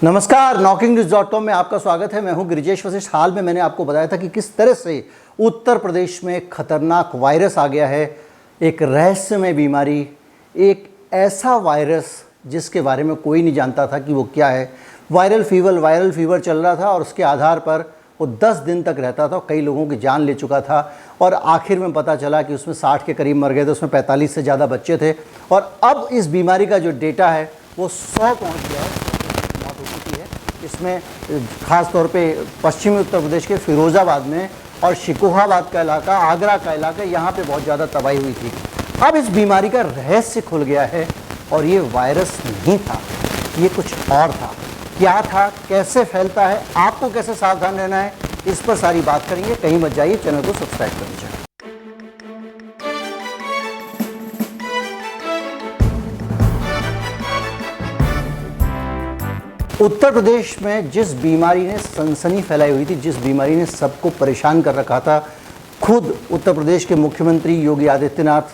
नमस्कार, knocking-news.com में आपका स्वागत है। मैं हूं गिरिजेश वशिष्ठ। हाल में मैंने आपको बताया था कि किस तरह से उत्तर प्रदेश में एक खतरनाक वायरस आ गया है, एक रहस्यमय बीमारी, एक ऐसा वायरस जिसके बारे में कोई नहीं जानता था कि वो क्या है। वायरल फीवर चल रहा था और उसके आधार पर वो 10 दिन तक रहता था, कई लोगों की जान ले चुका था और आखिर में पता चला कि उसमें 60 के करीब मर गए थे, उसमें 45 से ज़्यादा बच्चे थे और अब इस बीमारी का जो डेटा है वो 100 पहुँच गया है। मौत हो चुकी है इसमें, ख़ास तौर पे पश्चिमी उत्तर प्रदेश के फिरोज़ाबाद में और शिकोहाबाद का इलाका, आगरा का इलाका, यहाँ पे बहुत ज़्यादा तबाही हुई थी। अब इस बीमारी का रहस्य खुल गया है और ये वायरस नहीं था, ये कुछ और था। क्या था, कैसे फैलता है, आपको कैसे सावधान रहना है, इस पर सारी बात करेंगे। कहीं मत जाइए, चैनल को सब्सक्राइब कर लीजिए। उत्तर प्रदेश में जिस बीमारी ने सनसनी फैलाई हुई थी, जिस बीमारी ने सबको परेशान कर रखा था, खुद उत्तर प्रदेश के मुख्यमंत्री योगी आदित्यनाथ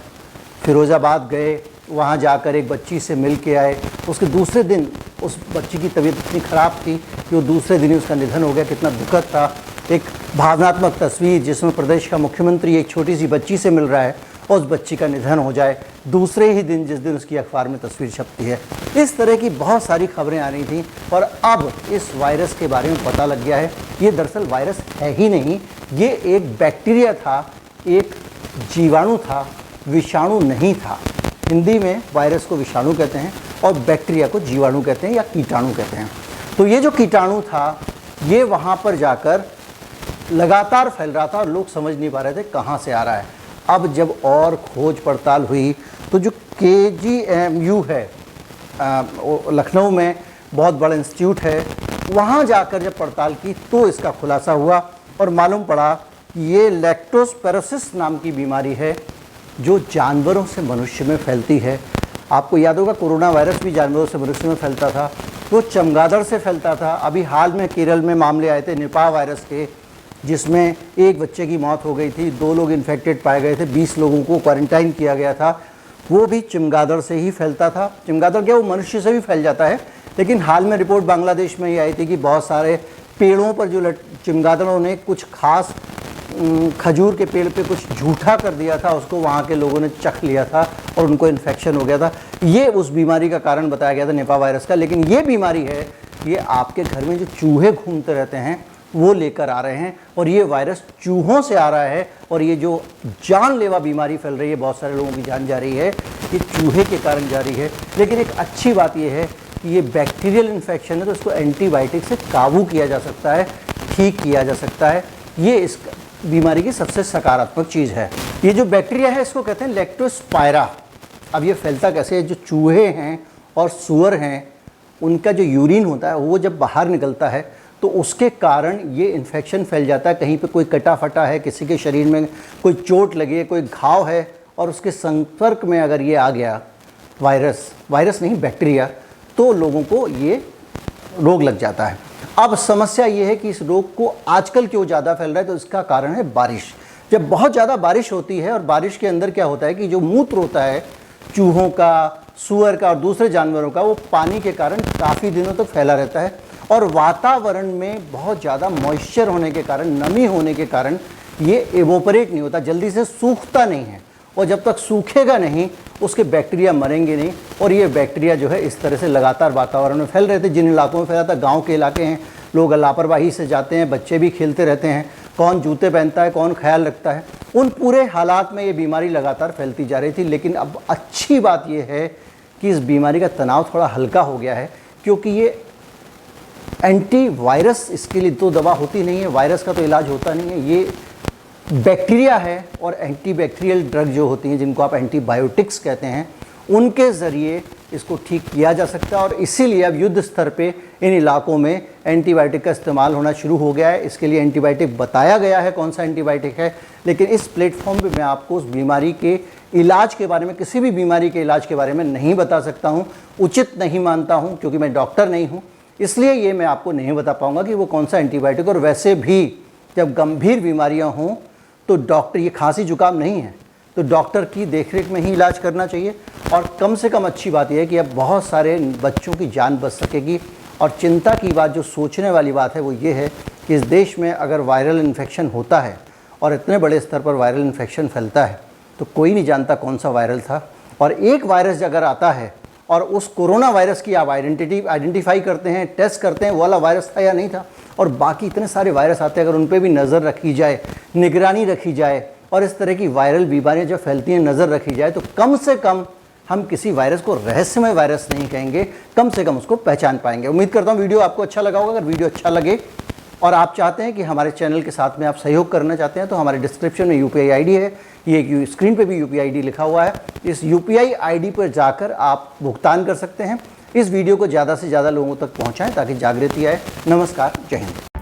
फिरोज़ाबाद गए, वहाँ जाकर एक बच्ची से मिल के आए। उसके दूसरे दिन उस बच्ची की तबीयत इतनी ख़राब थी कि वो दूसरे दिन ही उसका निधन हो गया। कितना दुखद था। एक भावनात्मक तस्वीर जिसमें प्रदेश का मुख्यमंत्री एक छोटी सी बच्ची से मिल रहा है और उस बच्ची का निधन हो जाए दूसरे ही दिन, जिस दिन उसकी अखबार में तस्वीर छपती है। इस तरह की बहुत सारी खबरें आ रही थी और अब इस वायरस के बारे में पता लग गया है। ये दरअसल वायरस है ही नहीं, ये एक बैक्टीरिया था, एक जीवाणु था, विषाणु नहीं था। हिंदी में वायरस को विषाणु कहते हैं और बैक्टीरिया को जीवाणु कहते हैं या कीटाणु कहते हैं। तो ये जो कीटाणु था, ये वहाँ पर जाकर लगातार फैल रहा था और लोग समझ नहीं पा रहे थे कहाँ से आ रहा है। अब जब और खोज पड़ताल हुई तो जो KGMU है, लखनऊ में बहुत बड़ा इंस्टीट्यूट है, वहाँ जाकर जब पड़ताल की तो इसका खुलासा हुआ और मालूम पड़ा कि ये लैक्टोस्पिरोसिस नाम की बीमारी है जो जानवरों से मनुष्य में फैलती है। आपको याद होगा कोरोना वायरस भी जानवरों से मनुष्य में फैलता था, वो चमगादड़ से फैलता था। अभी हाल में केरल में मामले आए थे निपाह वायरस के, जिसमें एक बच्चे की मौत हो गई थी, 2 लोग इन्फेक्टेड पाए गए थे, 20 लोगों को क्वारंटाइन किया गया था। वो भी चमगादड़ से ही फैलता था। चमगादड़ क्या, वो मनुष्य से भी फैल जाता है, लेकिन हाल में रिपोर्ट बांग्लादेश में ये आई थी कि बहुत सारे पेड़ों पर जो चमगादड़ों ने कुछ खास खजूर के पेड़ पे कुछ झूठा कर दिया था, उसको वहाँ के लोगों ने चख लिया था और उनको इन्फेक्शन हो गया था। ये उस बीमारी का कारण बताया गया था, निपाह वायरस का। लेकिन ये बीमारी है, ये आपके घर में जो चूहे घूमते रहते हैं वो लेकर आ रहे हैं और ये वायरस चूहों से आ रहा है और ये जो जानलेवा बीमारी फैल रही है, बहुत सारे लोगों की जान जा रही है, ये चूहे के कारण जा रही है। लेकिन एक अच्छी बात ये है कि ये बैक्टीरियल इन्फेक्शन है, तो इसको एंटीबायोटिक से काबू किया जा सकता है, ठीक किया जा सकता है। ये इस बीमारी की सबसे सकारात्मक चीज़ है। ये जो बैक्टीरिया है इसको कहते हैं लैक्टोस्पायरा। अब ये फैलता कैसे है, जो चूहे हैं और सूअर हैं, उनका जो यूरिन होता है वो जब बाहर निकलता है तो उसके कारण ये इन्फेक्शन फैल जाता है। कहीं पे कोई कटा फटा है, किसी के शरीर में कोई चोट लगी है, कोई घाव है और उसके संपर्क में अगर ये आ गया वायरस नहीं बैक्टीरिया, तो लोगों को ये रोग लग जाता है। अब समस्या ये है कि इस रोग को आजकल क्यों ज़्यादा फैल रहा है, तो इसका कारण है बारिश। जब बहुत ज़्यादा बारिश होती है और बारिश के अंदर क्या होता है कि जो मूत्र होता है चूहों का, सूअर का और दूसरे जानवरों का, वो पानी के कारण काफ़ी दिनों तक फैला रहता है और वातावरण में बहुत ज़्यादा मॉइस्चर होने के कारण, नमी होने के कारण ये एवोपरेट नहीं होता, जल्दी से सूखता नहीं है और जब तक सूखेगा नहीं उसके बैक्टीरिया मरेंगे नहीं। और ये बैक्टीरिया जो है इस तरह से लगातार वातावरण में फैल रहे थे। जिन इलाकों में फैला था, गांव के इलाके हैं, लोग लापरवाही से जाते हैं, बच्चे भी खेलते रहते हैं, कौन जूते पहनता है, कौन ख्याल रखता है, उन पूरे हालात में ये बीमारी लगातार फैलती जा रही थी। लेकिन अब अच्छी बात यह है कि इस बीमारी का तनाव थोड़ा हल्का हो गया है, क्योंकि ये एंटीवायरस, इसके लिए तो दवा होती नहीं है, वायरस का तो इलाज होता नहीं है, ये बैक्टीरिया है और एंटीबैक्टीरियल ड्रग जो होती हैं, जिनको आप एंटीबायोटिक्स कहते हैं, उनके ज़रिए इसको ठीक किया जा सकता है। और इसीलिए अब युद्ध स्तर पे इन इलाकों में एंटीबायोटिक का इस्तेमाल होना शुरू हो गया है। इसके लिए एंटीबायोटिक बताया गया है कौन सा एंटीबायोटिक है, लेकिन इस प्लेटफॉर्म पे मैं आपको उस बीमारी के इलाज के बारे में, किसी भी बीमारी के इलाज के बारे में नहीं बता सकता हूँ, उचित नहीं मानता हूँ, क्योंकि मैं डॉक्टर नहीं हूँ, इसलिए ये मैं आपको नहीं बता पाऊँगा कि वो कौन सा एंटीबायोटिक। और वैसे भी जब गंभीर बीमारियाँ हों तो डॉक्टर, ये खांसी जुकाम नहीं है, तो डॉक्टर की देखरेख में ही इलाज करना चाहिए। और कम से कम अच्छी बात यह है कि अब बहुत सारे बच्चों की जान बच सकेगी और चिंता की बात, जो सोचने वाली बात है वो ये है कि इस देश में अगर वायरल इन्फेक्शन होता है और इतने बड़े स्तर पर वायरल इन्फेक्शन फैलता है तो कोई नहीं जानता कौन सा वायरल था। और एक वायरस अगर आता है और उस कोरोना वायरस की आप आइडेंटिफाई करते हैं, टेस्ट करते हैं वो वाला वायरस था या नहीं था, और बाकी इतने सारे वायरस आते हैं, अगर उन पर भी नज़र रखी जाए, निगरानी रखी जाए और इस तरह की वायरल बीमारियां जब फैलती हैं नज़र रखी जाए, तो कम से कम हम किसी वायरस को रहस्यमय वायरस नहीं कहेंगे, कम से कम उसको पहचान पाएंगे। उम्मीद करता हूँ वीडियो आपको अच्छा लगा होगा। अगर वीडियो अच्छा लगे और आप चाहते हैं कि हमारे चैनल के साथ में आप सहयोग करना चाहते हैं तो हमारे डिस्क्रिप्शन में UPI ID है, ये स्क्रीन पे भी UPI ID लिखा हुआ है। इस UPI ID पर जाकर आप भुगतान कर सकते हैं। इस वीडियो को ज़्यादा से ज़्यादा लोगों तक पहुँचाएँ ताकि जागृति आए। नमस्कार, जय हिंद।